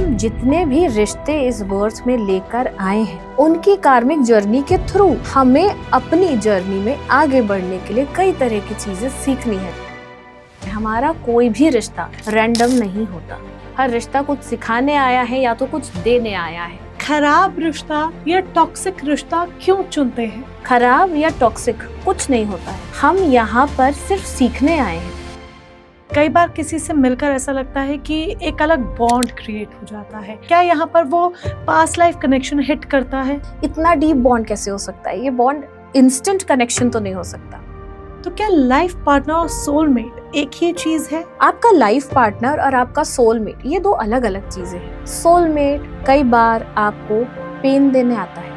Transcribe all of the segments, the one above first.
हम जितने भी रिश्ते इस बर्थ में लेकर आए हैं, उनकी कार्मिक जर्नी के थ्रू हमें अपनी जर्नी में आगे बढ़ने के लिए कई तरह की चीजें सीखनी है। हमारा कोई भी रिश्ता रैंडम नहीं होता। हर रिश्ता कुछ सिखाने आया है या तो कुछ देने आया है। खराब रिश्ता या टॉक्सिक रिश्ता क्यों चुनते हैं? खराब या टॉक्सिक कुछ नहीं होता है, हम यहाँ पर सिर्फ सीखने आए हैं। कई बार किसी से मिलकर ऐसा लगता है कि एक अलग बॉन्ड क्रिएट हो जाता है। क्या यहाँ पर वो पास्ट लाइफ कनेक्शन हिट करता है? इतना डीप बॉन्ड कैसे हो सकता है? ये बॉन्ड इंस्टेंट कनेक्शन तो नहीं हो सकता। तो क्या लाइफ पार्टनर और सोलमेट एक ही चीज है? आपका लाइफ पार्टनर और आपका सोलमेट ये दो अलग अलग चीजें हैं। सोलमेट कई बार आपको पेन देने आता है।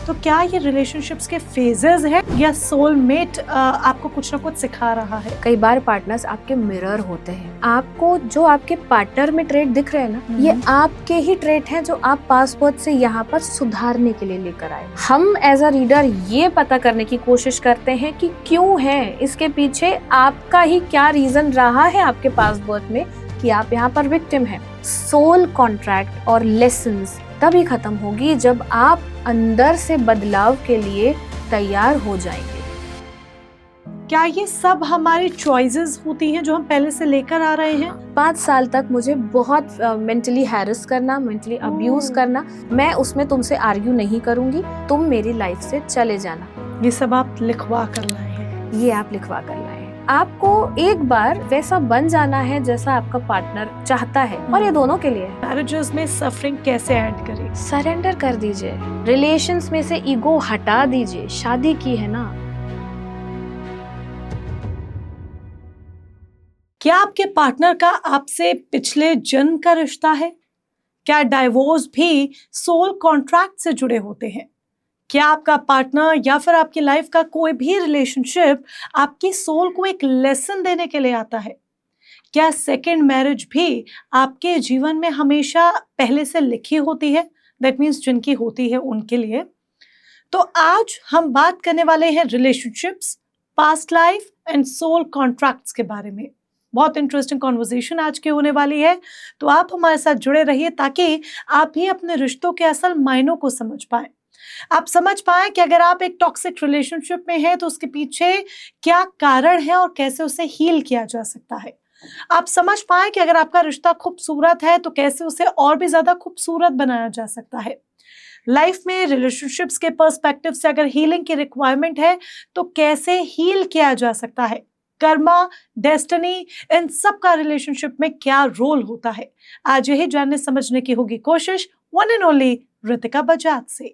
तो क्या ये रिलेशनशिप्स के फेजेस है या सोलमेट आपको कुछ ना कुछ सिखा रहा है? कई बार पार्टनर्स आपके मिरर होते हैं। आपको जो आपके पार्टनर में ट्रेट दिख रहे हैं ना, ये आपके ही ट्रेट हैं जो आप पास्ट बर्थ से यहाँ पर सुधारने के लिए लेकर आए। हम एज अ रीडर ये पता करने की कोशिश करते हैं कि क्यों है, इसके पीछे आपका ही क्या रीजन रहा है आपके पास्ट बर्थ में कि आप यहाँ पर विक्टिम हैं। सोल कॉन्ट्रैक्ट और लेसन्स तभी खत्म होगी जब आप अंदर से बदलाव के लिए तैयार हो जाएंगे। क्या ये सब हमारी चॉइसेस होती हैं जो हम पहले से लेकर आ रहे हैं? 5 साल तक मुझे बहुत मेंटली हैरेस करना, मेंटली अब्यूज करना, मैं उसमें तुमसे आर्ग्यू नहीं करूंगी, तुम मेरी लाइफ से चले जाना। ये सब आप लिखवा कर लाए हैं? ये आप लिखवा कर लाए हैं। आपको एक बार वैसा बन जाना है जैसा आपका पार्टनर चाहता है, और ये दोनों के लिए। मैरिजेस में सफरिंग कैसे ऐड करें? सरेंडर कर दीजिए, रिलेशंस में से ईगो हटा दीजिए। शादी की है ना। क्या आपके पार्टनर का आपसे पिछले जन्म का रिश्ता है? क्या डाइवोर्स भी सोल कॉन्ट्रैक्ट से जुड़े होते हैं? क्या आपका पार्टनर या फिर आपकी लाइफ का कोई भी रिलेशनशिप आपकी सोल को एक लेसन देने के लिए आता है? क्या सेकंड मैरिज भी आपके जीवन में हमेशा पहले से लिखी होती है? दैट मीन्स जिनकी होती है उनके लिए। तो आज हम बात करने वाले हैं relationships, past life and soul contracts के बारे में। बहुत इंटरेस्टिंग कॉन्वर्सेशन आज की होने वाली है, तो आप हमारे साथ जुड़े रहिए ताकि आप भी अपने रिश्तों के असल मायनों को समझ पाएं। आप समझ पाएं कि अगर आप एक टॉक्सिक रिलेशनशिप में हैं तो उसके पीछे क्या कारण है और कैसे उसे हील किया जा सकता है। आप समझ पाएं कि अगर आपका रिश्ता खूबसूरत है तो कैसे उसे और भी ज्यादा खूबसूरत बनाया जा सकता है। लाइफ में रिलेशनशिप्स के पर्सपेक्टिव से अगर हीलिंग की रिक्वायरमेंट है तो कैसे हील किया जा सकता है। कर्मा, डेस्टिनी, इन सब का रिलेशनशिप में क्या रोल होता है, आज यही जानने समझने की होगी कोशिश one and only Ritika Bajaj से।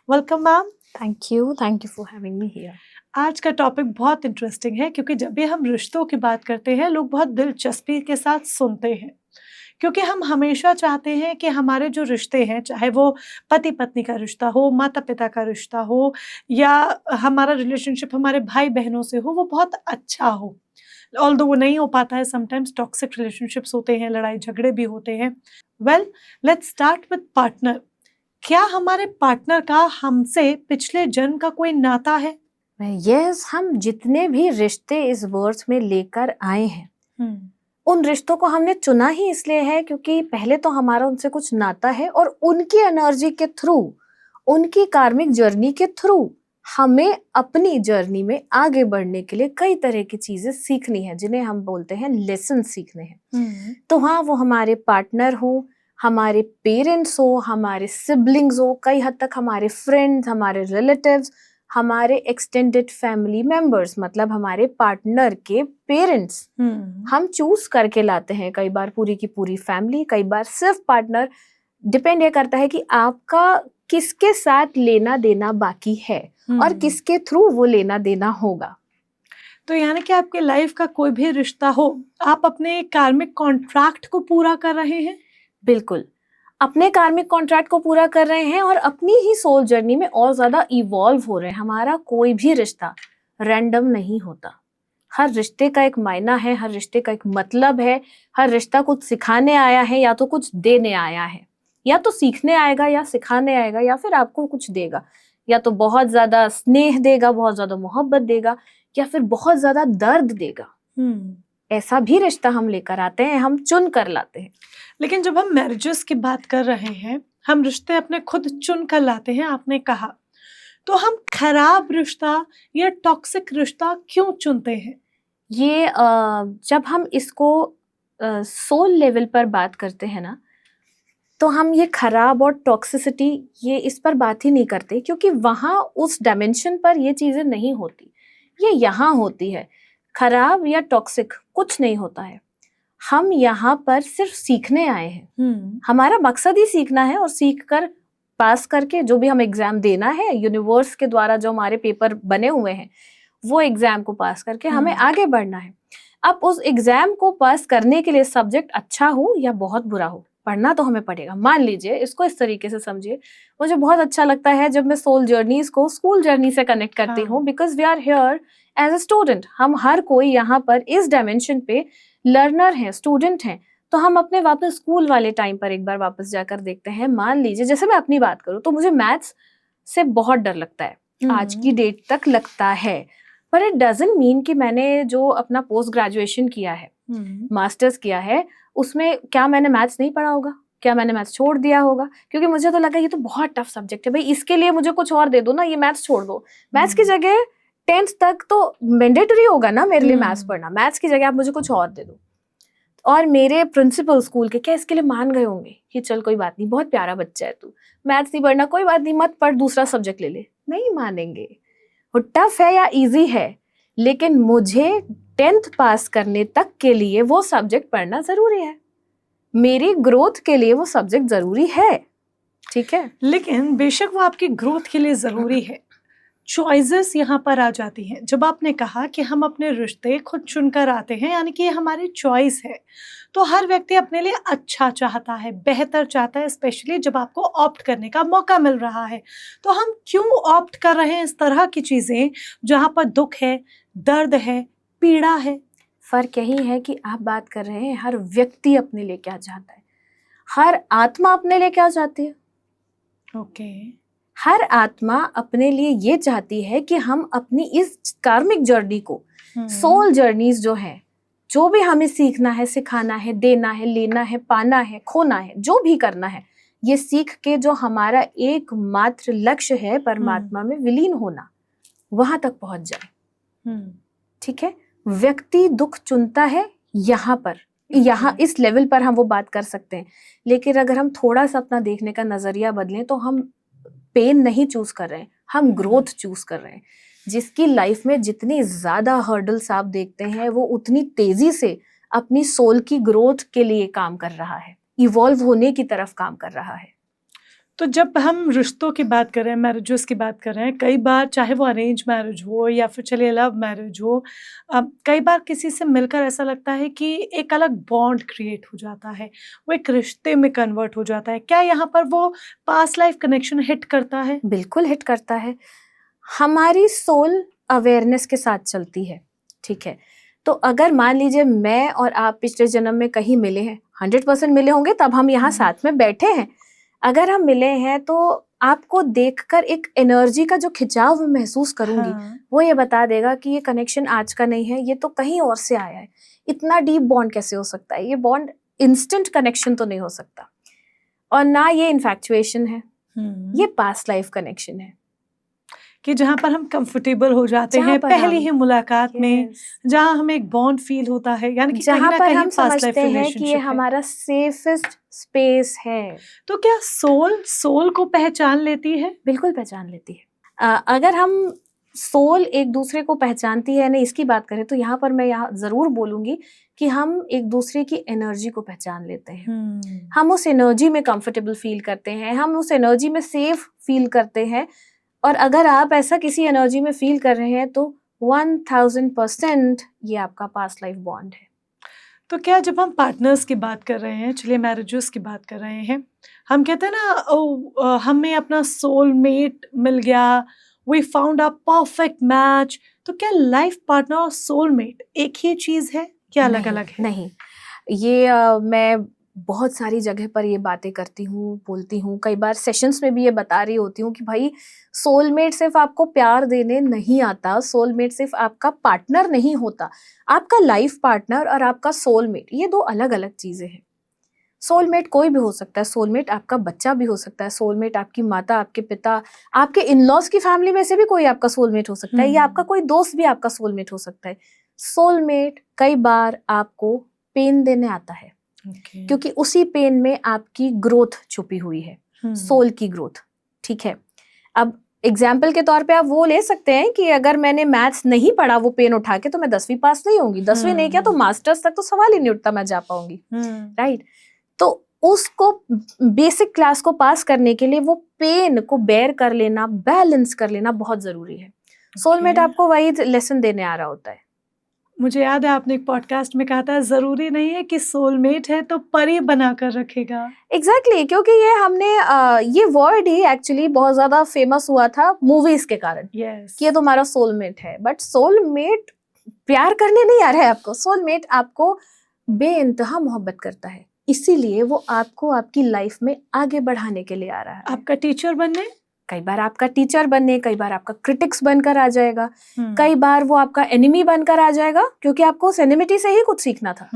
Welcome ma'am. Thank you for having me here. आज का टॉपिक बहुत इंटरेस्टिंग है क्योंकि जब भी हम रिश्तों की बात करते हैं लोग बहुत दिलचस्पी के साथ सुनते हैं, क्योंकि हम हमेशा चाहते हैं कि हमारे जो रिश्ते हैं, चाहे वो पति पत्नी का रिश्ता हो, माता पिता का रिश्ता हो, या हमारा रिलेशनशिप हमारे भाई बहनों से हो, वो बहुत अच्छा हो। ऑल्दो वो नहीं हो पाता है, समटाइम्स टॉक्सिक रिलेशनशिप्स होते हैं, लड़ाई झगड़े भी होते हैं। Well, let's start with partner. क्या हमारे पार्टनर का हमसे पिछले जन्म का कोई नाता है? यस, हम जितने भी रिश्ते इस बर्थ में लेकर आए हैं, उन रिश्तों को हमने चुना ही इसलिए है क्योंकि पहले तो हमारा उनसे कुछ नाता है, और उनकी एनर्जी के थ्रू, उनकी कार्मिक जर्नी के थ्रू हमें अपनी जर्नी में आगे बढ़ने के लिए कई तरह की चीजें सीखनी है, जिन्हें हम बोलते हैं लेसन सीखने हैं। तो हाँ, वो हमारे पार्टनर हो, हमारे पेरेंट्स हो, हमारे सिबलिंग्स हो, कई हद तक हमारे फ्रेंड्स, हमारे रिलेटिव्स, हमारे एक्सटेंडेड फैमिली मेंबर्स, मतलब हमारे पार्टनर के पेरेंट्स। हम चूज करके लाते हैं, कई बार पूरी की पूरी फैमिली, कई बार सिर्फ पार्टनर। डिपेंड ये करता है कि आपका किसके साथ लेना देना बाकी है और किसके थ्रू वो लेना देना होगा। तो यानी कि आपके लाइफ का कोई भी रिश्ता हो, आप अपने कार्मिक कॉन्ट्रैक्ट को पूरा कर रहे हैं? बिल्कुल, अपने कार्मिक कॉन्ट्रैक्ट को पूरा कर रहे हैं और अपनी ही सोल जर्नी में और ज्यादा इवॉल्व हो रहे हैं। हमारा कोई भी रिश्ता रैंडम नहीं होता। हर रिश्ते का एक मायना है, हर रिश्ते का एक मतलब है। हर रिश्ता कुछ सिखाने आया है या तो कुछ देने आया है, या तो सीखने आएगा या सिखाने आएगा, या फिर आपको कुछ देगा। या तो बहुत ज्यादा स्नेह देगा, बहुत ज्यादा मोहब्बत देगा, या फिर बहुत ज्यादा दर्द देगा। ऐसा भी रिश्ता हम लेकर आते हैं, हम चुन कर लाते हैं। लेकिन जब हम मैरिजेस की बात कर रहे हैं, हम रिश्ते अपने खुद चुन कर लाते हैं, आपने कहा, तो हम खराब रिश्ता या टॉक्सिक रिश्ता क्यों चुनते हैं? ये जब हम इसको सोल लेवल पर बात करते हैं ना, तो हम ये खराब और टॉक्सिसिटी ये इस पर बात ही नहीं करते, क्योंकि वहाँ उस डायमेंशन पर ये चीज़ें नहीं होती, ये यहाँ होती है। खराब या टॉक्सिक कुछ नहीं होता है, हम यहाँ पर सिर्फ सीखने आए हैं। हमारा मकसद ही सीखना है, और सीख कर पास करके जो भी हम एग्जाम देना है, यूनिवर्स के द्वारा जो हमारे पेपर बने हुए हैं, वो एग्जाम को पास करके हमें आगे बढ़ना है। अब उस एग्जाम को पास करने के लिए सब्जेक्ट अच्छा हो या बहुत बुरा हो, पढ़ना तो हमें पड़ेगा। मान लीजिए, इसको इस तरीके से समझिए, मुझे बहुत अच्छा लगता है जब मैं सोल जर्नीज को स्कूल जर्नी से कनेक्ट करती हूँ, because we are here as a student. हम हर कोई यहाँ पर इस डायमेंशन पे लर्नर हैं, स्टूडेंट हैं। तो हम अपने वापस स्कूल वाले टाइम पर एक बार वापस जाकर देखते हैं। मान लीजिए, जैसे मैं अपनी बात करूँ तो मुझे मैथ्स से बहुत डर लगता है, आज की डेट तक लगता है, पर इट डजंट मीन कि मैंने जो अपना पोस्ट ग्रेजुएशन किया है, मास्टर्स किया है, उसमें क्या मैंने मैथ्स नहीं पढ़ा होगा, क्या मैंने मैथ्स छोड़ दिया होगा? क्योंकि मुझे तो लगा ये तो बहुत टफ सब्जेक्ट है भाई, इसके लिए मुझे कुछ और दे दो ना, ये मैथ्स छोड़ दो। मैथ्स की जगह 10th तक तो मैंडेटरी होगा ना मेरे लिए मैथ्स पढ़ना, मैथ्स की जगह आप मुझे कुछ और दे दो। और मेरे प्रिंसिपल स्कूल के क्या इसके लिए मान गए होंगे कि चल कोई बात नहीं, बहुत प्यारा बच्चा है तू, मैथ्स नहीं पढ़ना, कोई बात नहीं, मत पढ़, दूसरा सब्जेक्ट ले ले। नहीं मानेंगे। वो टफ है या इजी है, लेकिन मुझे 10th पास करने तक के लिए वो सब्जेक्ट पढ़ना जरूरी है, मेरी ग्रोथ के लिए वो सब्जेक्ट जरूरी है, ठीक है। लेकिन बेशक वो आपकी ग्रोथ के लिए जरूरी है, चॉइसेस यहाँ पर आ जाती हैं। जब आपने कहा कि हम अपने रिश्ते खुद चुनकर आते हैं, यानी कि ये हमारी चॉइस है, तो हर व्यक्ति अपने लिए अच्छा चाहता है, बेहतर चाहता है, स्पेशली जब आपको ऑप्ट करने का मौका मिल रहा है। तो हम क्यों ऑप्ट कर रहे हैं इस तरह की चीज़ें जहाँ पर दुख है, दर्द है, पीड़ा है? फर्क यही है कि आप बात कर रहे हैं हर व्यक्ति अपने लिए क्या चाहता है, हर आत्मा अपने लिए क्या चाहती है। ओके। हर आत्मा अपने लिए ये चाहती है कि हम अपनी इस कार्मिक जर्नी को, सोल जर्नीज जो है, जो भी हमें सीखना है, सिखाना है, देना है, लेना है, पाना है, खोना है, जो भी करना है, ये सीख के जो हमारा एकमात्र लक्ष्य है परमात्मा में विलीन होना, वहां तक पहुंच जाए। ठीक है। व्यक्ति दुख चुनता है यहाँ पर, यहाँ इस लेवल पर हम वो बात कर सकते हैं, लेकिन अगर हम थोड़ा सा अपना देखने का नजरिया बदलें तो हम पेन नहीं चूज कर रहे हैं, हम ग्रोथ चूज कर रहे हैं। जिसकी लाइफ में जितनी ज्यादा हर्डल्स आप देखते हैं, वो उतनी तेजी से अपनी सोल की ग्रोथ के लिए काम कर रहा है, इवॉल्व होने की तरफ काम कर रहा है। तो जब हम रिश्तों की बात कर रहे हैं, मैरिजेस की बात कर रहे हैं, कई बार चाहे वो अरेंज मैरिज हो या फिर चलिए लव मैरिज हो, कई बार किसी से मिलकर ऐसा लगता है कि एक अलग बॉन्ड क्रिएट हो जाता है, वो एक रिश्ते में कन्वर्ट हो जाता है। क्या यहाँ पर वो पास्ट लाइफ कनेक्शन हिट करता है? बिल्कुल हिट करता है। हमारी सोल अवेयरनेस के साथ चलती है, ठीक है। तो अगर मान लीजिए मैं और आप पिछले जन्म में कहीं मिले हैं, 100% मिले होंगे, तब हम यहाँ साथ में बैठे हैं। अगर हम मिले हैं तो आपको देखकर एक एनर्जी का जो खिंचाव मैं महसूस करूंगी, वो ये बता देगा कि ये कनेक्शन आज का नहीं है, ये तो कहीं और से आया है। इतना डीप बॉन्ड कैसे हो सकता है? ये बॉन्ड इंस्टेंट कनेक्शन तो नहीं हो सकता, और ना ये इन्फैक्चुएशन है, ये पास्ट लाइफ कनेक्शन है कि जहाँ पर हम कंफर्टेबल हो जाते हैं पहली ही मुलाकात में, जहाँ हमें एक बॉन्ड फील होता है, यानी कि जहाँ पर हम समझते हैं कि ये हमारा सेफेस्ट स्पेस है। तो क्या सोल को पहचान लेती है? बिल्कुल पहचान लेती है। अगर हम सोल एक दूसरे को पहचानती है, नहीं इसकी बात करें, तो यहाँ पर मैं यहाँ जरूर बोलूंगी कि हम एक दूसरे की एनर्जी को पहचान लेते हैं। हम उस एनर्जी में कंफर्टेबल फील करते हैं, हम उस एनर्जी में सेफ फील करते हैं। और अगर आप ऐसा किसी एनर्जी में फील कर रहे हैं तो 1000% ये आपका पास्ट लाइफ बॉन्ड है। तो क्या जब हम पार्टनर्स की बात कर रहे हैं, चलिए मैरिजेस की बात कर रहे हैं, हम कहते हैं ना हमें अपना सोलमेट मिल गया, we found a perfect match, तो क्या लाइफ पार्टनर और सोलमेट एक ही चीज है, क्या अलग अलग है? नहीं, ये मैं बहुत सारी जगह पर ये बातें करती हूँ, बोलती हूँ, कई बार सेशंस में भी ये बता रही होती हूँ कि भाई सोलमेट सिर्फ आपको प्यार देने नहीं आता, सोलमेट सिर्फ आपका पार्टनर नहीं होता, आपका लाइफ पार्टनर और आपका सोलमेट ये दो अलग अलग चीजें हैं। सोलमेट कोई भी हो सकता है, सोलमेट आपका बच्चा भी हो सकता है, सोलमेट आपकी माता, आपके पिता, आपके इन-लॉज की फैमिली में से भी कोई आपका सोलमेट हो सकता है, या आपका कोई दोस्त भी आपका सोलमेट हो सकता है। सोलमेट कई बार आपको पेन देने आता है, क्योंकि उसी पेन में आपकी ग्रोथ छुपी हुई है, सोल की ग्रोथ। ठीक है, अब एग्जाम्पल के तौर पे आप वो ले सकते हैं कि अगर मैंने मैथ्स नहीं पढ़ा वो पेन उठा के, तो मैं 10वीं पास नहीं होंगी, 10वीं नहीं किया तो मास्टर्स तक तो सवाल ही नहीं उठता मैं जा पाऊंगी, राइट। तो उसको बेसिक क्लास को पास करने के लिए वो पेन को बेयर कर लेना, बैलेंस कर लेना बहुत जरूरी है। सोलमेट आपको वही लेसन देने आ रहा होता है। मुझे याद है आपने एक पॉडकास्ट में कहा था, जरूरी नहीं है कि सोलमेट है तो परी बनाकर रखेगा। एग्जैक्टली, क्योंकि ये हमने ये वर्ड ही एक्चुअली बहुत ज्यादा फेमस हुआ था मूवीज के कारण, कि ये तुम्हारा सोलमेट है। बट सोलमेट प्यार करने नहीं आ रहा है आपको, सोलमेट आपको बेइंतहा मोहब्बत करता है, इसीलिए वो आपको आपकी लाइफ में आगे बढ़ाने के लिए आ रहा है। आपका टीचर बनने, कई बार आपका टीचर बनने, कई बार आपका क्रिटिक्स बनकर आ जाएगा, कई बार वो आपका एनिमी बनकर आ जाएगा, क्योंकि आपको उस एनिमिटी से ही कुछ सीखना था।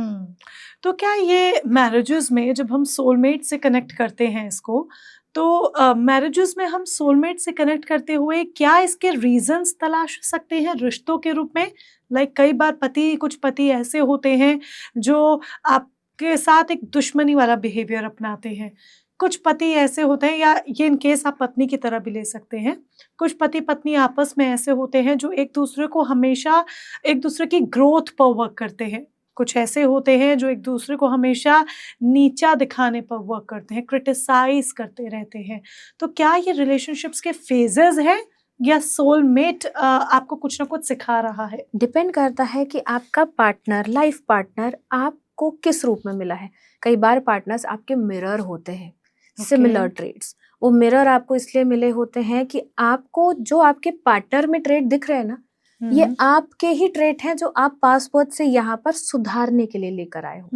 तो क्या ये मैरिजेस में जब हम सोलमेट से कनेक्ट करते हैं इसको, तो मैरिजेस में हम सोलमेट से कनेक्ट करते हुए क्या इसके रीजंस तलाश सकते हैं रिश्तों के रूप में? लाइक कई बार कुछ पति ऐसे होते हैं जो आपके साथ एक दुश्मनी वाला बिहेवियर अपनाते हैं, कुछ पति ऐसे होते हैं, या ये इन केस आप पत्नी की तरह भी ले सकते हैं, कुछ पति पत्नी आपस में ऐसे होते हैं जो एक दूसरे को हमेशा एक दूसरे की ग्रोथ पर वर्क करते हैं, कुछ ऐसे होते हैं जो एक दूसरे को हमेशा नीचा दिखाने पर वर्क करते हैं, क्रिटिसाइज करते रहते हैं। तो क्या ये रिलेशनशिप्स के फेजेस हैं, या सोलमेट आपको कुछ ना कुछ सिखा रहा है? डिपेंड करता है कि आपका पार्टनर, लाइफ पार्टनर आपको किस रूप में मिला है। कई बार पार्टनर्स आपके मिरर होते हैं, सिमिलर ट्रेड्स। वो मिरर आपको इसलिए मिले होते हैं कि आपको जो आपके पार्टनर में ट्रेड दिख रहे हैं ना, ये आपके ही ट्रेट हैं जो आप पास बर्थ से यहाँ पर सुधारने के लिए लेकर आए हो।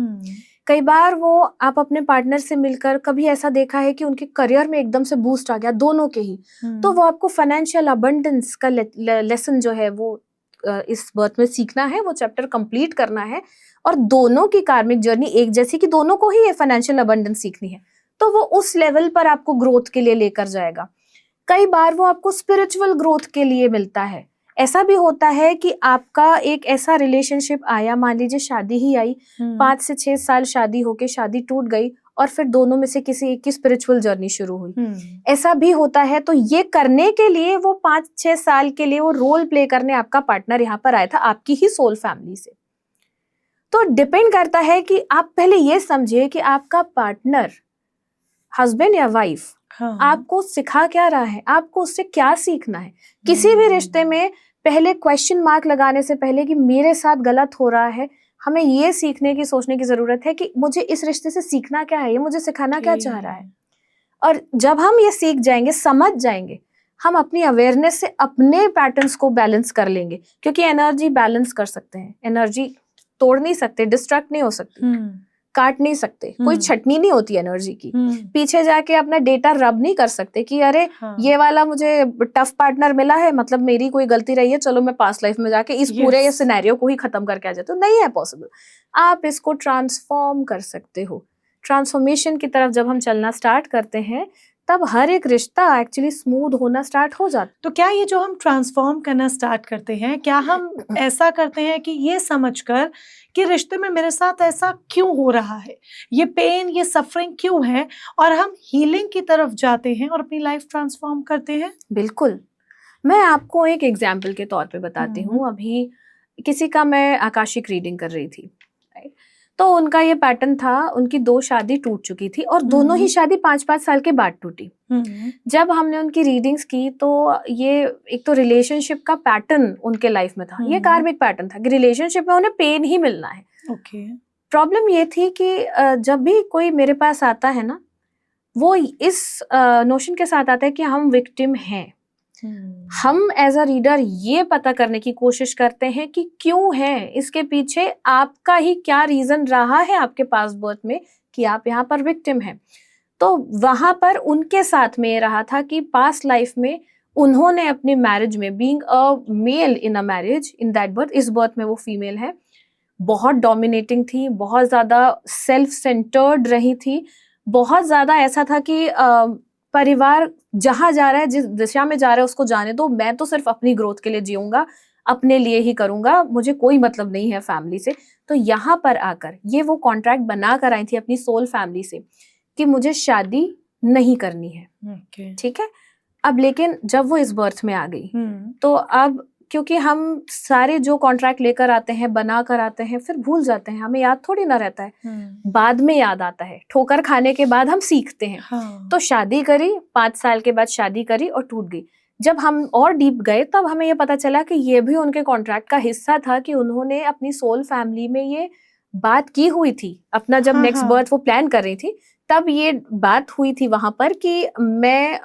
कई बार वो आप अपने पार्टनर से मिलकर कभी ऐसा देखा है कि उनके करियर में एकदम से बूस्ट आ गया, दोनों के ही, तो वो आपको फाइनेंशियल अबंडेंस का लेसन जो है वो इस बर्थ में सीखना है, वो चैप्टर कंप्लीट करना है, और दोनों की कार्मिक जर्नी एक जैसी कि दोनों को ही ये फाइनेंशियल अबंडेंस सीखनी है, तो वो उस लेवल पर आपको ग्रोथ के लिए लेकर जाएगा। कई बार वो आपको स्पिरिचुअल ग्रोथ के लिए मिलता है। ऐसा भी होता है कि आपका एक ऐसा रिलेशनशिप आया, मान लीजिए शादी ही आई, 5 से 6 साल शादी होके शादी टूट गई, और फिर दोनों में से किसी एक की स्पिरिचुअल जर्नी शुरू हुई। ऐसा भी होता है। तो ये करने के लिए वो 5-6 साल के लिए वो रोल प्ले करने आपका पार्टनर यहाँ पर आया था, आपकी ही सोल फैमिली से। तो डिपेंड करता है कि आप पहले ये समझिए कि आपका पार्टनर, हस्बैंड या वाइफ, आपको सिखा क्या रहा है, आपको उससे क्या सीखना है। किसी भी रिश्ते में पहले क्वेश्चन मार्क लगाने से पहले कि मेरे साथ गलत हो रहा है, हमें ये सीखने की, सोचने की जरूरत है कि मुझे इस रिश्ते से सीखना क्या है, ये मुझे सिखाना क्या चाह रहा है। और जब हम ये सीख जाएंगे, समझ जाएंगे, हम अपनी अवेयरनेस से अपने पैटर्न्स को बैलेंस कर लेंगे, क्योंकि एनर्जी बैलेंस कर सकते हैं, एनर्जी तोड़ नहीं सकते, डिस्ट्रैक्ट नहीं हो सकती, काट नहीं सकते, कोई छटनी नहीं होती एनर्जी की। पीछे जाके अपना डेटा रब नहीं कर सकते कि अरे ये वाला मुझे टफ पार्टनर मिला है, मतलब मेरी कोई गलती रही है, चलो मैं पास्ट लाइफ में जाके इस पूरे ये सिनेरियो को ही खत्म करके आ जाते हो। नहीं है पॉसिबल। आप इसको ट्रांसफॉर्म कर सकते हो। ट्रांसफॉर्मेशन की तरफ जब हम चलना स्टार्ट करते हैं, तब हर एक रिश्ता एक्चुअली स्मूथ होना स्टार्ट हो जाता। तो क्या ये जो हम ट्रांसफॉर्म करना स्टार्ट करते हैं, क्या हम ऐसा करते हैं कि ये समझकर कि रिश्ते में मेरे साथ ऐसा क्यों हो रहा है, ये पेन, ये सफरिंग क्यों है, और हम हीलिंग की तरफ जाते हैं और अपनी लाइफ ट्रांसफॉर्म करते हैं? बिल्कुल। मैं आपको एक एग्जाम्पल के तौर पे बताती हूँ। अभी किसी का मैं आकाशिक रीडिंग कर रही थी, राइट। तो उनका ये पैटर्न था, उनकी 2 शादी टूट चुकी थी, और दोनों ही शादी 5-5 साल के बाद टूटी। जब हमने उनकी रीडिंग्स की, तो ये एक तो रिलेशनशिप का पैटर्न उनके लाइफ में था, ये कार्मिक पैटर्न था कि रिलेशनशिप में उन्हें पेन ही मिलना है। प्रॉब्लम ये थी कि जब भी कोई मेरे पास आता है ना, वो इस नोशन के साथ आता है कि हम विक्टिम हैं। हम एज अ रीडर ये पता करने की कोशिश करते हैं कि क्यों है, इसके पीछे आपका ही क्या रीजन रहा है आपके पास्ट बर्थ में कि आप यहाँ पर विक्टिम हैं। तो वहां पर उनके साथ में ये रहा था कि पास्ट लाइफ में उन्होंने अपनी मैरिज में, being a male in a marriage in that birth, इस बर्थ में वो फीमेल है, बहुत डोमिनेटिंग थी, बहुत ज्यादा सेल्फ सेंटर्ड रही थी, बहुत ज्यादा ऐसा था कि परिवार जहां जा रहा है, जिस दिशा में जा रहा है उसको जाने दो, मैं तो सिर्फ अपनी ग्रोथ के लिए जीऊंगा, अपने लिए ही करूंगा, मुझे कोई मतलब नहीं है फैमिली से। तो यहाँ पर आकर ये वो कॉन्ट्रैक्ट बना कर आई थी अपनी सोल फैमिली से कि मुझे शादी नहीं करनी है। ठीक है। अब लेकिन जब वो इस बर्थ में आ गई तो अब क्योंकि हम सारे जो कॉन्ट्रैक्ट लेकर आते हैं, बना कर आते हैं, फिर भूल जाते हैं, हमें याद थोड़ी ना रहता है, बाद में याद आता है, ठोकर खाने के बाद हम सीखते हैं। तो शादी करी, 5 साल के बाद शादी करी और टूट गई। जब हम और डीप गए तब हमें ये पता चला कि ये भी उनके कॉन्ट्रैक्ट का हिस्सा था कि उन्होंने अपनी सोल फैमिली में ये बात की हुई थी। अपना जब नेक्स्ट बर्थ वो प्लान कर रही थी तब ये बात हुई थी वहां पर कि मैं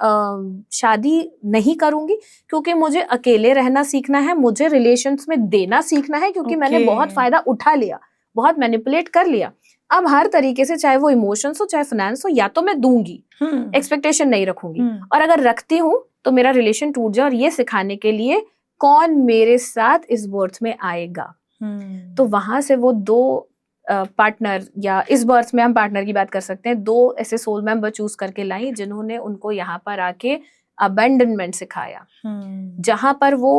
शादी नहीं करूंगी क्योंकि मुझे अकेले रहना सीखना है, मुझे रिलेशंस में देना सीखना है, क्योंकि मैंने बहुत फायदा उठा लिया, बहुत मैनिपुलेट कर लिया। अब हर तरीके से, चाहे वो इमोशंस हो चाहे फाइनेंस हो, या तो मैं दूंगी, एक्सपेक्टेशन नहीं रखूंगी, और अगर रखती हूँ तो मेरा रिलेशन टूट जाए, और ये सिखाने के लिए कौन मेरे साथ इस बर्थ में आएगा। तो वहां से वो 2 पार्टनर, या इस बर्थ में हम पार्टनर की बात कर सकते हैं, 2 ऐसे सोल मेंबर चूज करके लाई जिन्होंने उनको यहाँ पर आके अबेंडनमेंट सिखाया। जहां पर वो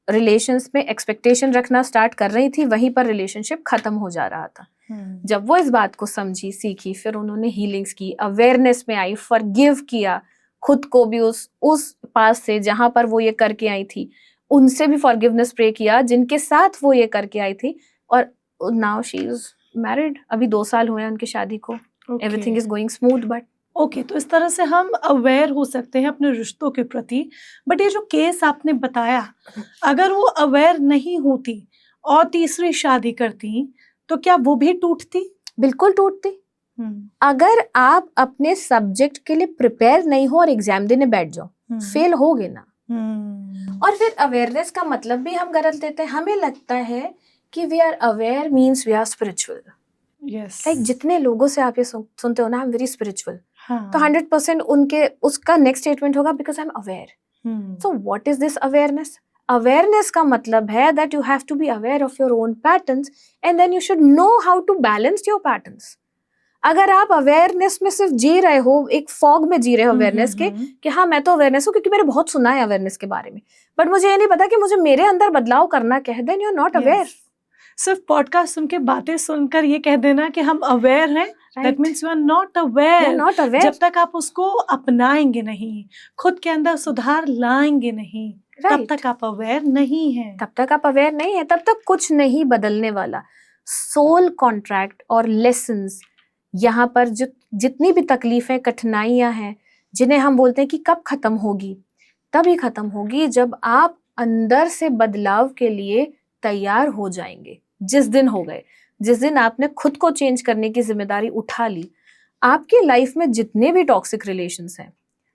रिलेशंस में एक्सपेक्टेशन रखना स्टार्ट कर रही थी, वहीं पर रिलेशनशिप खत्म हो जा रहा था। जब वो इस बात को समझी, सीखी, फिर उन्होंने हीलिंग्स की, अवेयरनेस में आई, फॉरगिव किया खुद को भी उस पास से जहां पर वो ये करके आई थी, उनसे भी फॉरगिवनेस प्रे किया जिनके साथ वो ये करके आई थी, और नाउ शी इज मैरिड। अभी 2 साल हुए हैं उनकी शादी को। Everything is going smooth. But तो इस तरह से हम अवेयर हो सकते हैं अपने रिश्तों के प्रति। बट ये जो केस आपने बताया, अगर वो अवेयर नहीं होती और तीसरी शादी करती तो क्या वो भी टूटती? बिल्कुल टूटती। अगर आप अपने सब्जेक्ट के लिए प्रिपेयर नहीं हो और एग्जाम देने बैठ जाओ, फेल होगे ना। और फिर अवेयरनेस का मतलब भी हम गलत देते हैं। हमें लगता है कि we are aware means we are spiritual. Like जितने लोगों से आप ये सुनते हो ना, आई एम वेरी स्पिरिचुअल, तो 100% उनके उसका नेक्स्ट स्टेटमेंट होगा because I am aware. So what is this awareness? Awareness का मतलब है that you have to be aware of your own patterns and then you should know how to balance your patterns. अगर आप awareness में सिर्फ जी रहे हो, एक फॉग में जी रहे हो अवेयरनेस के, कि हाँ मैं तो अवेयरनेस हूँ क्योंकि मैंने बहुत सुना है अवेयरनेस के बारे में, बट मुझे ये नहीं पता कि मुझे मेरे अंदर बदलाव करना क्या है, then you are not aware. सिर्फ पॉडकास्ट सुन के, बातें सुनकर ये कह देना कि हम अवेयर हैं, that means you are not aware. जब तक आप उसको अपनाएंगे नहीं, खुद के अंदर सुधार लाएंगे नहीं, तब तक आप अवेयर नहीं हैं। तब तक आप अवेयर नहीं है, तब तक कुछ नहीं बदलने वाला। सोल कॉन्ट्रैक्ट और लेसन्स, यहाँ पर जो जितनी भी तकलीफें, कठिनाइयां हैं, जिन्हें हम बोलते हैं कि कब खत्म होगी, तभी खत्म होगी जब आप अंदर से बदलाव के लिए तैयार हो जाएंगे। जिस दिन हो गए, जिस दिन आपने खुद को चेंज करने की जिम्मेदारी उठा ली, आपकी लाइफ में जितने भी टॉक्सिक रिलेशंस हैं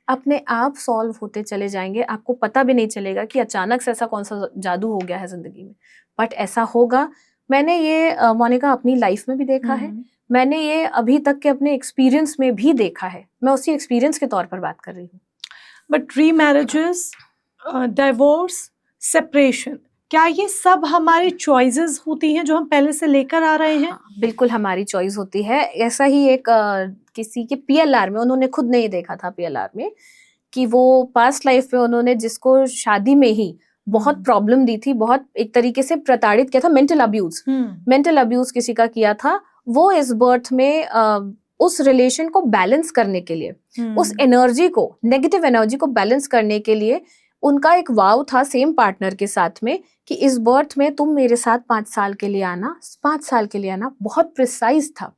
अपने आप सॉल्व होते चले जाएंगे। आपको पता भी नहीं चलेगा कि अचानक से ऐसा कौन सा जादू हो गया है जिंदगी में, बट ऐसा होगा। मैंने ये मोनिका अपनी लाइफ में भी देखा है, मैंने ये अभी तक के अपने एक्सपीरियंस में भी देखा है। मैं उसी एक्सपीरियंस के तौर पर बात कर रही हूँ। बट रीमैरिजेस, डिवोर्स, सेपरेशन, क्या ये सब हमारी चॉइसेस होती हैं जो हम पहले से लेकर आ रहे हैं? हाँ, बिल्कुल हमारी चॉइस होती है। ऐसा ही एक किसी के PLR में, उन्होंने खुद नहीं देखा था PLR में, कि वो पास्ट लाइफ में उन्होंने जिसको शादी में ही बहुत प्रॉब्लम दी थी, बहुत एक तरीके से प्रताड़ित किया था, मेंटल अब्यूज किसी का किया था, वो इस बर्थ में उस रिलेशन को बैलेंस करने के लिए, उस एनर्जी को, नेगेटिव एनर्जी को बैलेंस करने के लिए उनका एक वाव था सेम पार्टनर के साथ में कि इस बर्थ में तुम मेरे साथ 5 साल के लिए आना, 5 साल के लिए आना। बहुत प्रिसाइज था।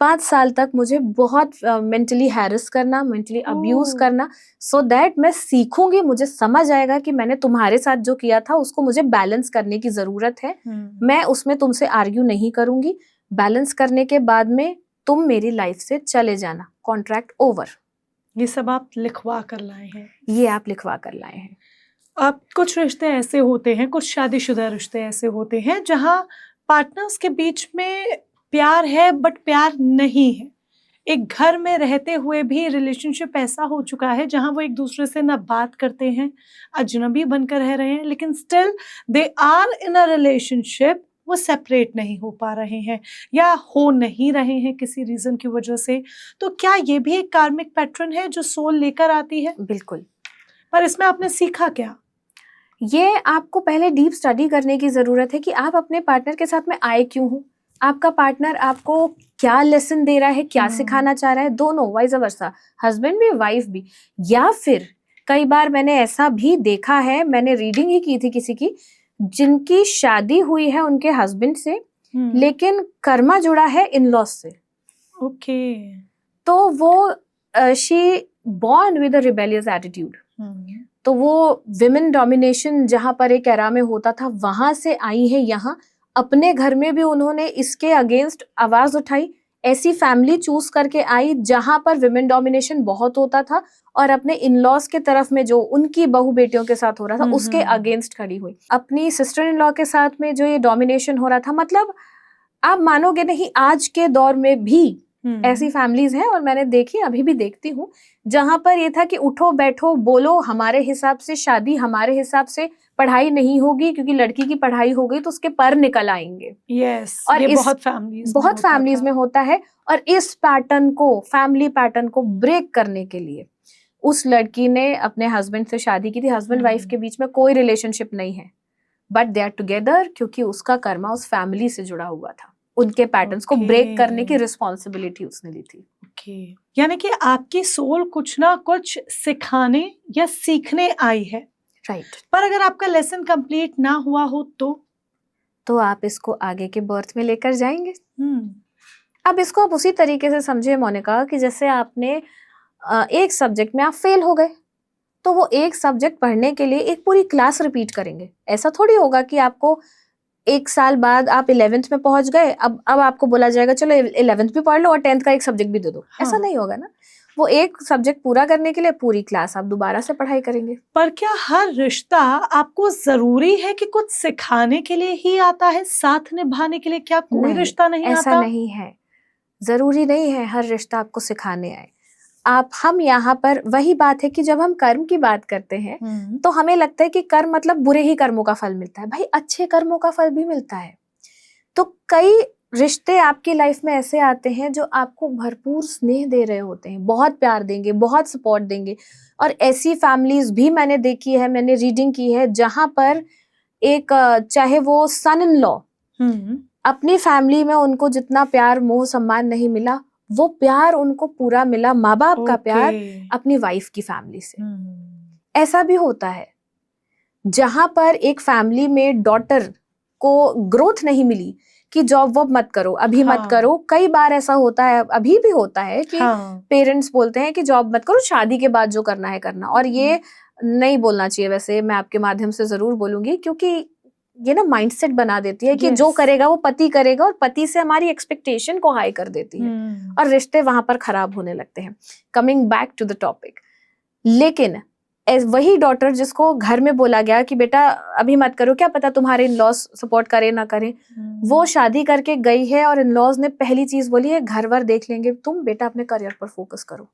5 साल तक मुझे बहुत मेंटली हैरेस करना, मेंटली अब्यूज करना, सो दैट मैं सीखूंगी, मुझे समझ आएगा कि मैंने तुम्हारे साथ जो किया था उसको मुझे बैलेंस करने की जरूरत है। मैं उसमें तुमसे आर्ग्यू नहीं करूंगी। बैलेंस करने के बाद में तुम मेरी लाइफ से चले जाना, कॉन्ट्रैक्ट ओवर। ये सब आप लिखवा कर लाए हैं? ये आप लिखवा कर लाए हैं। अब कुछ रिश्ते ऐसे होते हैं, कुछ शादीशुदा रिश्ते ऐसे होते हैं जहां पार्टनर्स के बीच में प्यार है बट प्यार नहीं है। एक घर में रहते हुए भी रिलेशनशिप ऐसा हो चुका है जहां वो एक दूसरे से ना बात करते हैं, अजनबी बनकर रह रहे हैं, लेकिन still they are in a relationship, वो सेपरेट नहीं हो पा रहे हैं या हो नहीं रहे हैं किसी रीजन की वजह से। तो क्या ये भी एक कार्मिक पैटर्न है जो सोल लेकर आती है? बिल्कुल। पर इसमें आपने सीखा क्या? ये आपको पहले डीप स्टडी करने की जरूरत है कि आप अपने पार्टनर के साथ में आए क्यों हो, आपका पार्टनर आपको क्या लेसन दे रहा है, क्या सिखाना चाह रहा है, दोनों वाइस वर्सा, हस्बैंड भी वाइफ भी। या फिर कई बार मैंने ऐसा भी देखा है, मैंने रीडिंग ही की थी किसी की जिनकी शादी हुई है उनके हस्बैंड से, लेकिन कर्मा जुड़ा है इन लॉज से। ओके। तो वो she born with a rebellious attitude. तो वो विमेन डोमिनेशन जहां पर एक एरा में होता था वहां से आई है यहाँ, अपने घर में भी उन्होंने इसके अगेंस्ट आवाज उठाई, ऐसी फैमिली चूज करके आई जहां पर विमेन डोमिनेशन बहुत होता था, और अपने इन लॉज के तरफ में जो उनकी बहू बेटियों के साथ हो रहा था उसके अगेंस्ट खड़ी हुई। अपनी सिस्टर इन लॉ के साथ में जो ये डोमिनेशन हो रहा था, मतलब आप मानोगे नहीं, आज के दौर में भी ऐसी फैमिलीज हैं, और मैंने देखी, अभी भी देखती हूँ, जहां पर ये था कि उठो बैठो बोलो हमारे हिसाब से, शादी हमारे हिसाब से, पढ़ाई नहीं होगी क्योंकि लड़की की पढ़ाई हो गई तो उसके पर निकल आएंगे। yes, और ये इस बहुत फैमिलीज में होता है। और इस पैटर्न को, फैमिली पैटर्न को ब्रेक करने के लिए उस लड़की ने अपने हस्बैंड से शादी की थी। हस्बैंड वाइफ के बीच में कोई रिलेशनशिप नहीं है, बट दे आर टुगेदर क्योंकि उसका कर्मा उस फैमिली से जुड़ा हुआ था। उनके पैटर्न्स को ब्रेक करने की रिस्पॉन्सिबिलिटी उसने ली थी। यानी कि आपकी सोल कुछ ना कुछ सिखाने या सीखने आई है। राइट। पर अगर आपका लेसन कंप्लीट ना हुआ हो तो आप इसको आगे के बर्थ में लेकर जाएंगे। अब इसको आप उसी तरीके से समझिए मोनिका कि जैसे आपने एक सब्जेक्ट में आप फेल हो गए, तो वो एक सब्जेक्ट पढ़ने के लिए एक पूरी क्लास रिपीट करेंगे। ऐसा थोड़ी होगा कि आपको एक साल बाद आप 11th में पहुंच गए, अब आपको बोला जाएगा चलो 11th भी पढ़ लो और 10th का एक सब्जेक्ट भी दे दो। हाँ। ऐसा नहीं होगा ना, वो एक सब्जेक्ट पूरा करने के लिए पूरी क्लास आप दोबारा से पढ़ाई करेंगे। पर क्या हर रिश्ता आपको जरूरी है कि कुछ सिखाने के लिए ही आता है, साथ निभाने के लिए? क्या कोई रिश्ता नहीं आता? ऐसा नहीं है, जरूरी नहीं है हर रिश्ता आपको सिखाने आए। हम यहाँ पर वही बात है कि जब हम कर्म की बात करते हैं तो हमें लगता है कि कर्म मतलब बुरे ही कर्मों का फल मिलता है। भाई अच्छे कर्मों का फल भी मिलता है। तो कई रिश्ते आपकी लाइफ में ऐसे आते हैं जो आपको भरपूर स्नेह दे रहे होते हैं, बहुत प्यार देंगे, बहुत सपोर्ट देंगे। और ऐसी फैमिलीज भी मैंने देखी है, मैंने रीडिंग की है, जहां पर एक चाहे वो सन इन लॉ, अपनी फैमिली में उनको जितना प्यार मोह सम्मान नहीं मिला, वो प्यार उनको पूरा मिला, माँ बाप का प्यार अपनी वाइफ की फैमिली से। ऐसा भी होता है जहां पर एक फैमिली में डॉटर को ग्रोथ नहीं मिली कि जॉब वॉब मत करो, अभी मत करो। कई बार ऐसा होता है, अभी भी होता है कि पेरेंट्स बोलते हैं कि जॉब मत करो, शादी के बाद जो करना है करना। और ये नहीं बोलना चाहिए, वैसे मैं आपके माध्यम से जरूर बोलूंगी, क्योंकि ये ना माइंडसेट बना देती है कि जो करेगा वो पति करेगा, और पति से हमारी एक्सपेक्टेशन को हाई कर देती है और रिश्ते वहां पर खराब होने लगते हैं। Coming back to the topic, लेकिन वही डॉटर जिसको घर में बोला गया कि बेटा अभी मत करो, क्या पता तुम्हारे इन-लॉज सपोर्ट करें ना करें, वो शादी करके गई है और इन-लॉज ने पहली चीज बोली है घर वर देख लेंगे, तुम बेटा अपने करियर पर फोकस करो।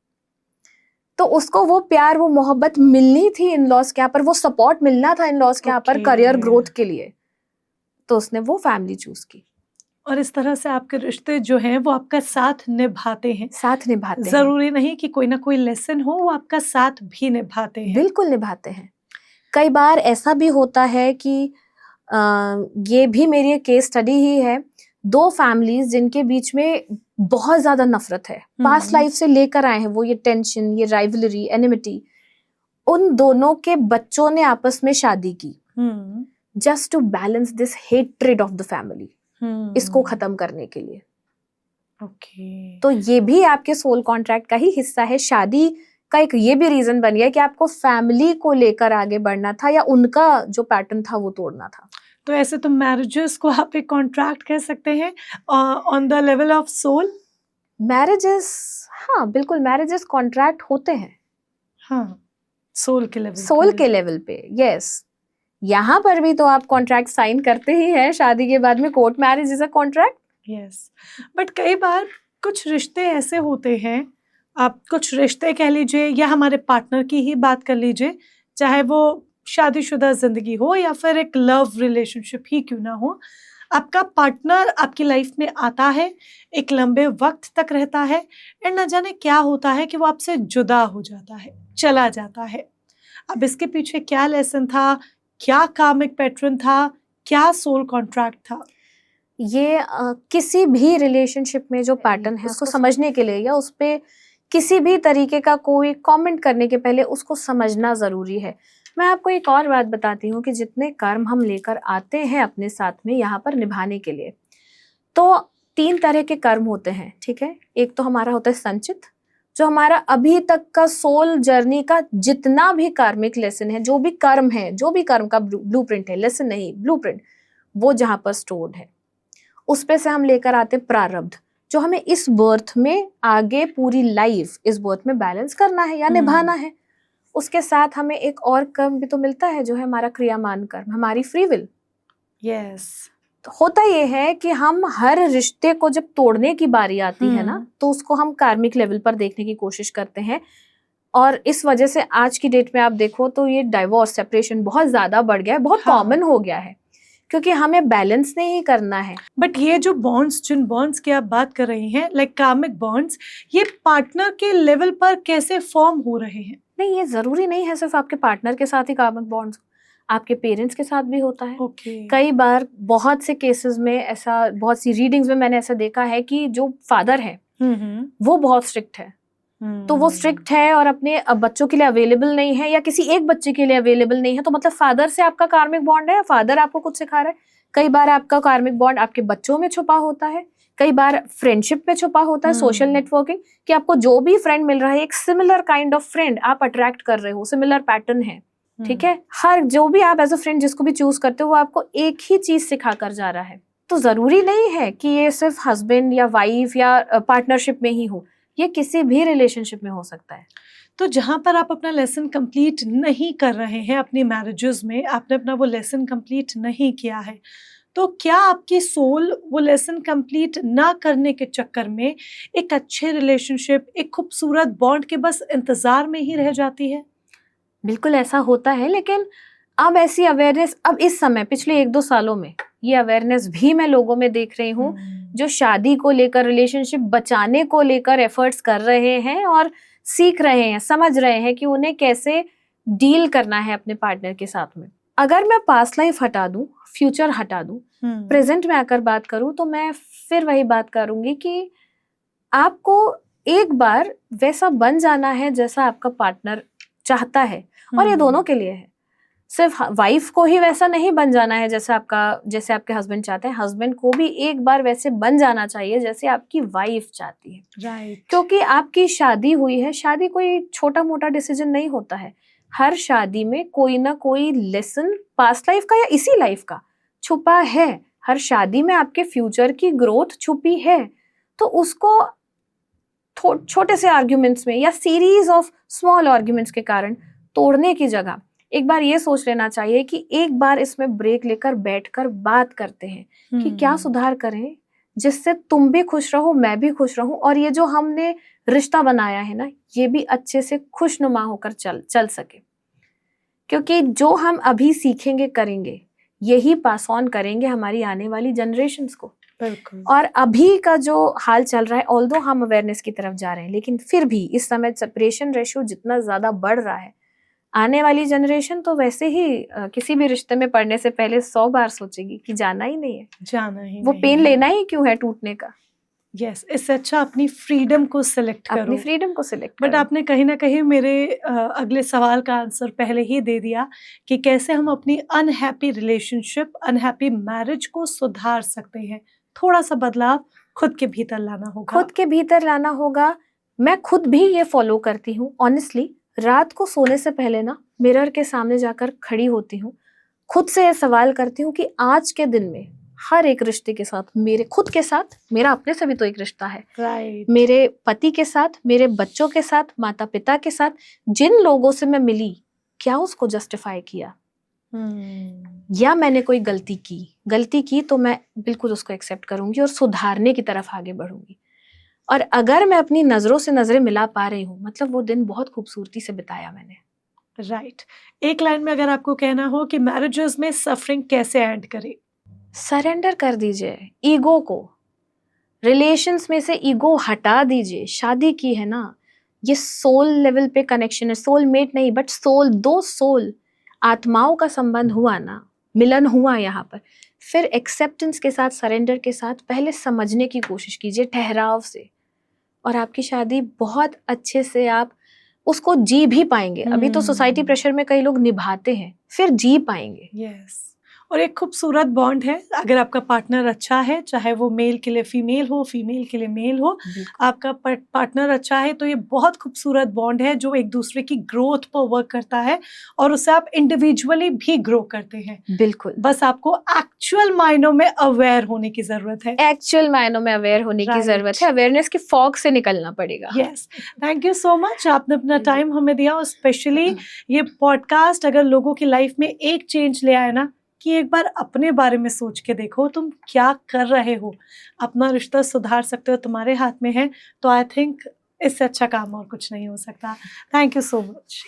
तो उसको वो प्यार, वो मोहब्बत मिलनी थी इन-लॉज के यहाँ पर, वो सपोर्ट मिलना था इन-लॉज के यहाँ पर करियर ग्रोथ के लिए, तो उसने वो फैमिली चूज की। और इस तरह से आपके रिश्ते जो हैं वो आपका साथ निभाते हैं। जरूरी नहीं कि कोई ना कोई लेसन हो, वो आपका साथ भी निभाते हैं। बिल्कुल निभाते हैं। कई बार ऐसा भी होता है कि ये भी मेरी केस स्टडी ही है, दो फैमिलीज जिनके बीच में बहुत ज्यादा नफरत है, पास्ट लाइफ से लेकर आए हैं वो, ये टेंशन, ये राइवलरी, एनिमिटी, उन दोनों के बच्चों ने आपस में शादी की just to balance this hatred of the family, इसको खत्म करने के लिए। तो ये भी आपके सोल कॉन्ट्रैक्ट का ही हिस्सा है। शादी का एक ये भी रीजन बन गया कि आपको फैमिली को लेकर आगे बढ़ना था या उनका जो पैटर्न था वो तोड़ना था। तो ऐसे तो मैरिजेस को आप एक कॉन्ट्रैक्ट कह सकते हैं on the level of soul. Marriages, हाँ बिल्कुल, मैरिजेस कॉन्ट्रैक्ट होते हैं। हाँ, सोल के लेवल पे, यस। यहाँ पर भी तो आप कॉन्ट्रैक्ट साइन करते ही हैं शादी के बाद में, court marriage is a contract. Yes, but कई बार कुछ रिश्ते ऐसे होते हैं, आप कुछ रिश्ते कह लीजिए या हमारे पार्टनर की ही बात कर लीजिए, चाहे वो शादीशुदा जिंदगी हो या फिर एक लव रिलेशनशिप ही क्यों ना हो, आपका पार्टनर आपकी लाइफ में आता है, एक लंबे वक्त तक रहता है, एंड न जाने क्या होता है कि वो आपसे जुदा हो जाता है, चला जाता है। अब इसके पीछे क्या लेसन था, क्या कार्मिक पैटर्न था, क्या सोल कॉन्ट्रैक्ट था? ये किसी भी रिलेशनशिप में जो पैटर्न है उसको समझने के लिए या उस पे किसी भी तरीके का कोई कमेंट करने के पहले उसको समझना ज़रूरी है। मैं आपको एक और बात बताती हूँ कि जितने कर्म हम लेकर आते हैं अपने साथ में यहाँ पर निभाने के लिए, तो 3 तरह के कर्म होते हैं, ठीक है। एक तो हमारा होता है संचित, जो हमारा अभी तक का सोल जर्नी का जितना भी कार्मिक लेसन है, जो भी कर्म है, जो भी कर्म का ब्लूप्रिंट है, लेसन नहीं ब्लूप्रिंट, वो जहाँ पर स्टोर्ड है, उस पे से हम लेकर आते हैं प्रारब्ध, जो हमें इस बर्थ में आगे पूरी लाइफ इस बर्थ में बैलेंस करना है या निभाना है। उसके साथ हमें एक और कर्म भी तो मिलता है जो है हमारा क्रियामान कर्म, हमारी फ्री विल। यस। तो होता ये है कि हम हर रिश्ते को जब तोड़ने की बारी आती है ना, तो उसको हम कार्मिक लेवल पर देखने की कोशिश करते हैं, और इस वजह से आज की डेट में आप देखो तो ये डाइवोर्स सेपरेशन बहुत ज्यादा बढ़ गया है, बहुत कॉमन हो गया है, क्योंकि हमें बैलेंस नहीं करना है। बट ये जो बॉन्ड्स, जिन बॉन्ड्स की आप बात कर रही हैं, लाइक कार्मिक बॉन्ड्स, ये पार्टनर के लेवल पर कैसे फॉर्म हो रहे हैं? नहीं, ये जरूरी नहीं है सिर्फ आपके पार्टनर के साथ ही कार्मिक बॉन्ड्स, आपके पेरेंट्स के साथ भी होता है। कई बार बहुत से केसेस में ऐसा, बहुत सी रीडिंग्स में मैंने ऐसा देखा है कि जो फादर है वो बहुत स्ट्रिक्ट है, तो वो स्ट्रिक्ट है और अपने बच्चों के लिए अवेलेबल नहीं है या किसी एक बच्चे के लिए अवेलेबल नहीं है, तो मतलब फादर से आपका कार्मिक बॉन्ड है, फादर आपको कुछ सिखा रहा है। कई बार आपका कार्मिक बॉन्ड आपके बच्चों में छुपा होता है, कई बार फ्रेंडशिप में छुपा होता है, सोशल नेटवर्किंग, कि आपको जो भी फ्रेंड मिल रहा है एक सिमिलर काइंड ऑफ फ्रेंड आप अट्रैक्ट कर रहे हो, सिमिलर पैटर्न है, ठीक है। हर जो भी आप एज अ फ्रेंड जिसको भी चूज करते हो वो आपको एक ही चीज सिखा कर जा रहा है। तो जरूरी नहीं है कि ये सिर्फ हस्बैंड या वाइफ या पार्टनरशिप में ही हो, ये किसी भी रिलेशनशिप में हो सकता है। तो जहाँ पर आप अपना लेसन कंप्लीट नहीं कर रहे हैं अपनी मैरिजेस में, आपने अपना वो लेसन कंप्लीट नहीं किया है, तो क्या आपकी सोल वो लेसन कंप्लीट ना करने के चक्कर में एक अच्छे रिलेशनशिप, एक खूबसूरत बॉन्ड के बस इंतजार में ही रह जाती है? बिल्कुल ऐसा होता है, लेकिन अब ऐसी अवेयरनेस, अब इस समय पिछले 1-2 सालों में ये अवेयरनेस भी मैं लोगों में देख रही हूँ जो शादी को लेकर, रिलेशनशिप बचाने को लेकर एफर्ट्स कर रहे हैं और सीख रहे हैं, समझ रहे हैं कि उन्हें कैसे डील करना है अपने पार्टनर के साथ में। अगर मैं पास्ट लाइफ हटा दूं, फ्यूचर हटा दूं, प्रेजेंट में आकर बात करूं, तो मैं फिर वही बात करूंगी कि आपको एक बार वैसा बन जाना है जैसा आपका पार्टनर चाहता है, और ये दोनों के लिए है। सिर्फ वाइफ को ही वैसा नहीं बन जाना है जैसे आपके हस्बैंड चाहते हैं, हस्बैंड को भी एक बार वैसे बन जाना चाहिए जैसे आपकी वाइफ चाहती है। राइट। क्योंकि आपकी शादी हुई है, शादी कोई छोटा मोटा डिसीजन नहीं होता है। हर शादी में कोई ना कोई लेसन पास्ट लाइफ का या इसी लाइफ का छुपा है। हर शादी में आपके फ्यूचर की ग्रोथ छुपी है, तो उसको छोटे से आर्ग्यूमेंट्स में या सीरीज ऑफ स्मॉल आर्ग्यूमेंट्स के कारण तोड़ने की जगह एक बार ये सोच लेना चाहिए कि एक बार इसमें ब्रेक लेकर बैठकर बात करते हैं कि क्या सुधार करें जिससे तुम भी खुश रहो, मैं भी खुश रहूं, और ये जो हमने रिश्ता बनाया है ना, ये भी अच्छे से खुशनुमा होकर चल सके। क्योंकि जो हम अभी सीखेंगे, करेंगे, यही पास ऑन करेंगे हमारी आने वाली जनरेशन्स को। बिल्कुल। और अभी का जो हाल चल रहा है, ऑल्दो हम अवेयरनेस की तरफ जा रहे हैं, लेकिन फिर भी इस समय सेपरेशन रेशियो जितना ज्यादा बढ़ रहा है, आने वाली जनरेशन तो वैसे ही किसी भी रिश्ते में पड़ने से पहले 100 बार सोचेगी कि जाना ही नहीं है, वो पेन लेना ही क्यों है टूटने का। यस, इससे अच्छा अपनी फ्रीडम को सिलेक्ट करो, अपनी फ्रीडम को सिलेक्ट। बट आपने कहीं ना कहीं मेरे अगले सवाल का आंसर पहले ही दे दिया कि कैसे हम अपनी अनहैप्पी रिलेशनशिप, अनहैप्पी मैरिज को सुधार सकते हैं। थोड़ा सा बदलाव खुद के भीतर लाना होगा। खुद के भीतर लाना होगा। मैं खुद भी ये फॉलो करती हूँ ऑनेस्टली। रात को सोने से पहले ना मिरर के सामने जाकर खड़ी होती हूँ, खुद से ये सवाल करती हूँ कि आज के दिन में हर एक रिश्ते के साथ, मेरे खुद के साथ, मेरा अपने से भी तो एक रिश्ता है, राइट, मेरे पति के साथ, मेरे बच्चों के साथ, माता पिता के साथ, जिन लोगों से मैं मिली, क्या उसको जस्टिफाई किया, या मैंने कोई गलती की तो मैं बिल्कुल उसको एक्सेप्ट करूंगी और सुधारने की तरफ आगे बढ़ूंगी। और अगर मैं अपनी नजरों से नजरें मिला पा रही हूँ, मतलब वो दिन बहुत खूबसूरती से बिताया मैंने। राइट। एक लाइन में अगर आपको कहना हो कि मैरिजेस में सफरिंग कैसे एंड करें? सरेंडर कर दीजिए ईगो को, रिलेशंस में से ईगो हटा दीजिए। शादी की है ना, ये सोल लेवल पे कनेक्शन है, सोल मेट नहीं बट सोल, दो सोल आत्माओं का संबंध हुआ ना, मिलन हुआ यहाँ पर। फिर एक्सेप्टेंस के साथ, सरेंडर के साथ पहले समझने की कोशिश कीजिए ठहराव से, और आपकी शादी बहुत अच्छे से आप उसको जी भी पाएंगे। अभी तो सोसाइटी प्रेशर में कई लोग निभाते हैं, फिर जी पाएंगे। यस। और एक खूबसूरत बॉन्ड है, अगर आपका पार्टनर अच्छा है, चाहे वो मेल के लिए फीमेल हो, फीमेल के लिए मेल हो, आपका पार्टनर अच्छा है तो ये बहुत खूबसूरत बॉन्ड है जो एक दूसरे की ग्रोथ पर वर्क करता है और उससे आप इंडिविजुअली भी ग्रो करते हैं। बिल्कुल, बस आपको एक्चुअल मायनों में अवेयर होने की जरूरत है। एक्चुअल मायनों में अवेयर होने की जरूरत है, अवेयरनेस की फॉग से निकलना पड़ेगा। Yes, thank you so much, आपने अपना टाइम हमें दिया, और स्पेशली ये पॉडकास्ट अगर लोगों की लाइफ में एक चेंज ले आए ना, कि एक बार अपने बारे में सोच के देखो तुम क्या कर रहे हो, अपना रिश्ता सुधार सकते हो, तुम्हारे हाथ में है, तो आई थिंक इससे अच्छा काम और कुछ नहीं हो सकता। Thank you so much.